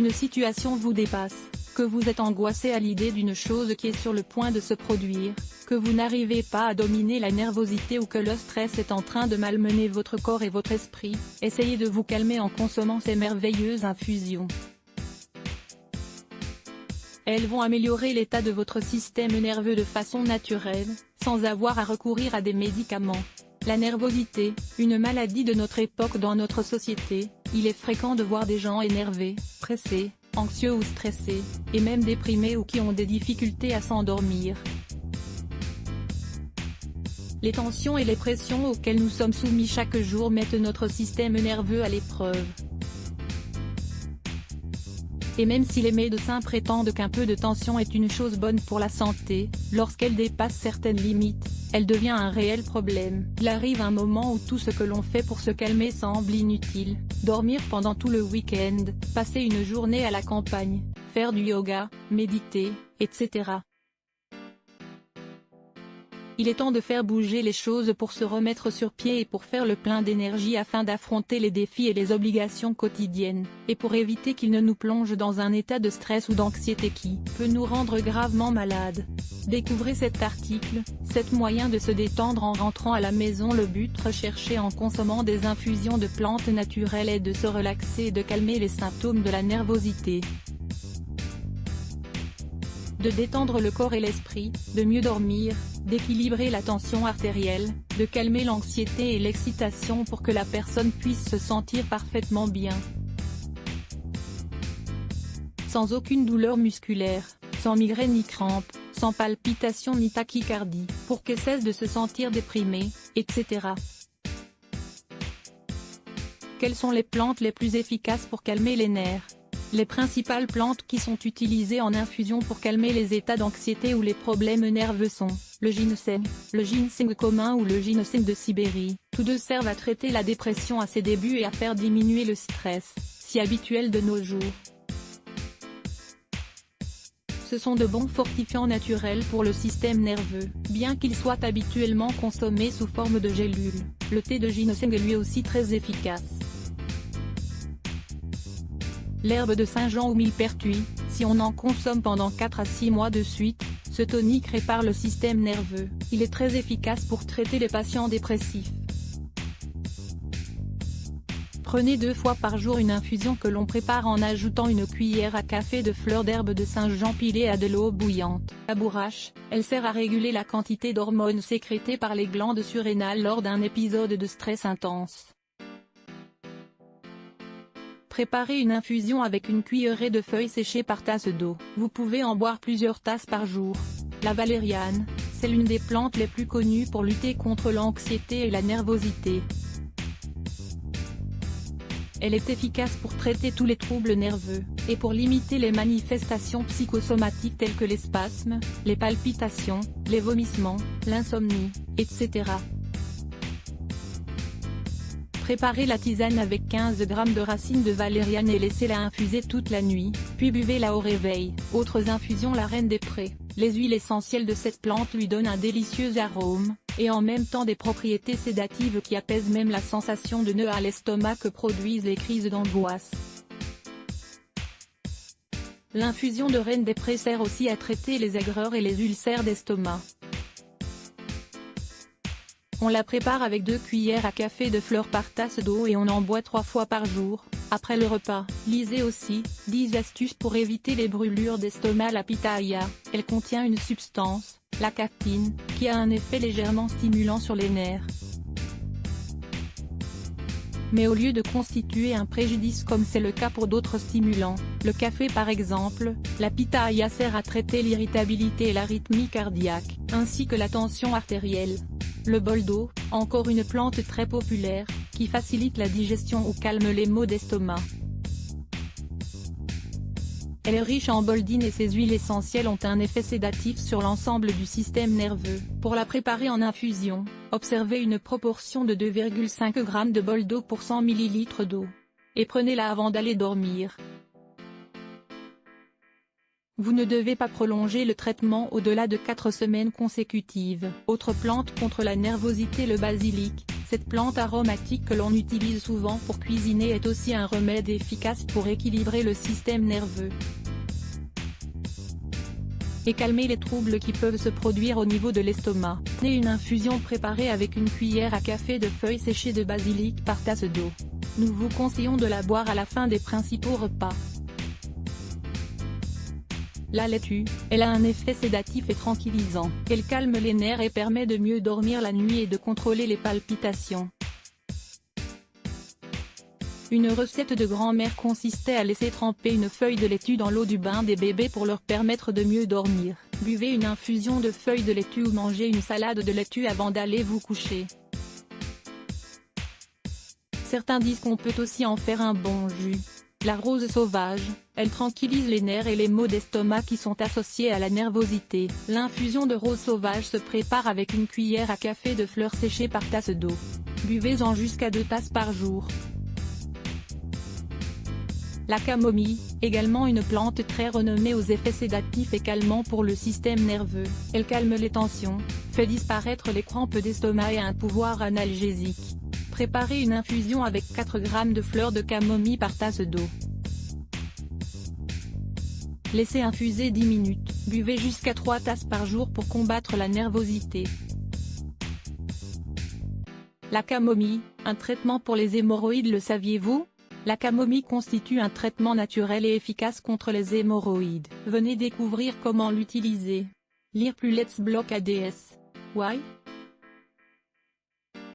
une situation vous dépasse, que vous êtes angoissé à l'idée d'une chose qui est sur le point de se produire, que vous n'arrivez pas à dominer la nervosité ou que le stress est en train de malmener votre corps et votre esprit, essayez de vous calmer en consommant ces merveilleuses infusions. Elles vont améliorer l'état de votre système nerveux de façon naturelle, sans avoir à recourir à des médicaments. La nervosité, une maladie de notre époque dans notre société, il est fréquent de voir des gens énervés, pressés, anxieux ou stressés, et même déprimés ou qui ont des difficultés à s'endormir. Les tensions et les pressions auxquelles nous sommes soumis chaque jour mettent notre système nerveux à l'épreuve. Et même si les médecins prétendent qu'un peu de tension est une chose bonne pour la santé, lorsqu'elle dépasse certaines limites, elle devient un réel problème. Il arrive un moment où tout ce que l'on fait pour se calmer semble inutile, dormir pendant tout le week-end, passer une journée à la campagne, faire du yoga, méditer, etc. Il est temps de faire bouger les choses pour se remettre sur pied et pour faire le plein d'énergie afin d'affronter les défis et les obligations quotidiennes, et pour éviter qu'ils ne nous plongent dans un état de stress ou d'anxiété qui peut nous rendre gravement malades. Découvrez cet article, 7 moyens de se détendre en rentrant à la maison. Le but recherché en consommant des infusions de plantes naturelles est de se relaxer et de calmer les symptômes de la nervosité. De détendre le corps et l'esprit, de mieux dormir, d'équilibrer la tension artérielle, de calmer l'anxiété et l'excitation pour que la personne puisse se sentir parfaitement bien. Sans aucune douleur musculaire, sans migraine ni crampes, sans palpitations ni tachycardie, pour qu'elle cesse de se sentir déprimée, etc. Quelles sont les plantes les plus efficaces pour calmer les nerfs? Les principales plantes qui sont utilisées en infusion pour calmer les états d'anxiété ou les problèmes nerveux sont le ginseng commun ou le ginseng de Sibérie. Tous deux servent à traiter la dépression à ses débuts et à faire diminuer le stress, si habituel de nos jours. Ce sont de bons fortifiants naturels pour le système nerveux, bien qu'ils soient habituellement consommés sous forme de gélules. Le thé de ginseng est lui aussi très efficace. L'herbe de Saint-Jean ou millepertuis, si on en consomme pendant 4 à 6 mois de suite, ce tonique répare le système nerveux. Il est très efficace pour traiter les patients dépressifs. Prenez 2 fois par jour une infusion que l'on prépare en ajoutant une cuillère à café de fleurs d'herbe de Saint-Jean pilées à de l'eau bouillante. La bourrache, elle sert à réguler la quantité d'hormones sécrétées par les glandes surrénales lors d'un épisode de stress intense. Préparez une infusion avec une cuillerée de feuilles séchées par tasse d'eau. Vous pouvez en boire plusieurs tasses par jour. La valériane, c'est l'une des plantes les plus connues pour lutter contre l'anxiété et la nervosité. Elle est efficace pour traiter tous les troubles nerveux, et pour limiter les manifestations psychosomatiques telles que les spasmes, les palpitations, les vomissements, l'insomnie, etc. Préparez la tisane avec 15 g de racines de valériane et laissez-la infuser toute la nuit, puis buvez-la au réveil. Autres infusions: la reine des prés. Les huiles essentielles de cette plante lui donnent un délicieux arôme, et en même temps des propriétés sédatives qui apaisent même la sensation de nœud à l'estomac que produisent les crises d'angoisse. L'infusion de reine des prés sert aussi à traiter les aigreurs et les ulcères d'estomac. On la prépare avec 2 cuillères à café de fleurs par tasse d'eau et on en boit 3 fois par jour, après le repas. Lisez aussi, 10 astuces pour éviter les brûlures d'estomac. La pitahaya, elle contient une substance, la caféine, qui a un effet légèrement stimulant sur les nerfs. Mais au lieu de constituer un préjudice comme c'est le cas pour d'autres stimulants, le café par exemple, la pitahaya sert à traiter l'irritabilité et l'arythmie cardiaque, ainsi que la tension artérielle. Le boldo, encore une plante très populaire, qui facilite la digestion ou calme les maux d'estomac. Elle est riche en boldine et ses huiles essentielles ont un effet sédatif sur l'ensemble du système nerveux. Pour la préparer en infusion, observez une proportion de 2,5 g de boldo pour 100 ml d'eau. Et prenez-la avant d'aller dormir. Vous ne devez pas prolonger le traitement au-delà de 4 semaines consécutives. Autre plante contre la nervosité: le basilic, Cette plante aromatique que l'on utilise souvent pour cuisiner est aussi un remède efficace pour équilibrer le système nerveux et calmer les troubles qui peuvent se produire au niveau de l'estomac. Une infusion préparée avec une cuillère à café de feuilles séchées de basilic par tasse d'eau. Nous vous conseillons de la boire à la fin des principaux repas. La laitue, elle a un effet sédatif et tranquillisant. Elle calme les nerfs et permet de mieux dormir la nuit et de contrôler les palpitations. Une recette de grand-mère consistait à laisser tremper une feuille de laitue dans l'eau du bain des bébés pour leur permettre de mieux dormir. Buvez une infusion de feuilles de laitue ou mangez une salade de laitue avant d'aller vous coucher. Certains disent qu'on peut aussi en faire un bon jus. La rose sauvage, elle tranquillise les nerfs et les maux d'estomac qui sont associés à la nervosité. L'infusion de rose sauvage se prépare avec une cuillère à café de fleurs séchées par tasse d'eau. Buvez-en jusqu'à 2 tasses par jour. La camomille, également une plante très renommée aux effets sédatifs et calmants pour le système nerveux. Elle calme les tensions, fait disparaître les crampes d'estomac et a un pouvoir analgésique. Préparez une infusion avec 4 g de fleurs de camomille par tasse d'eau. Laissez infuser 10 minutes, buvez jusqu'à 3 tasses par jour pour combattre la nervosité. La camomille, un traitement pour les hémorroïdes, le saviez-vous ? La camomille constitue un traitement naturel et efficace contre les hémorroïdes. Venez découvrir comment l'utiliser. Lire plus Let's Block ADS. Why ?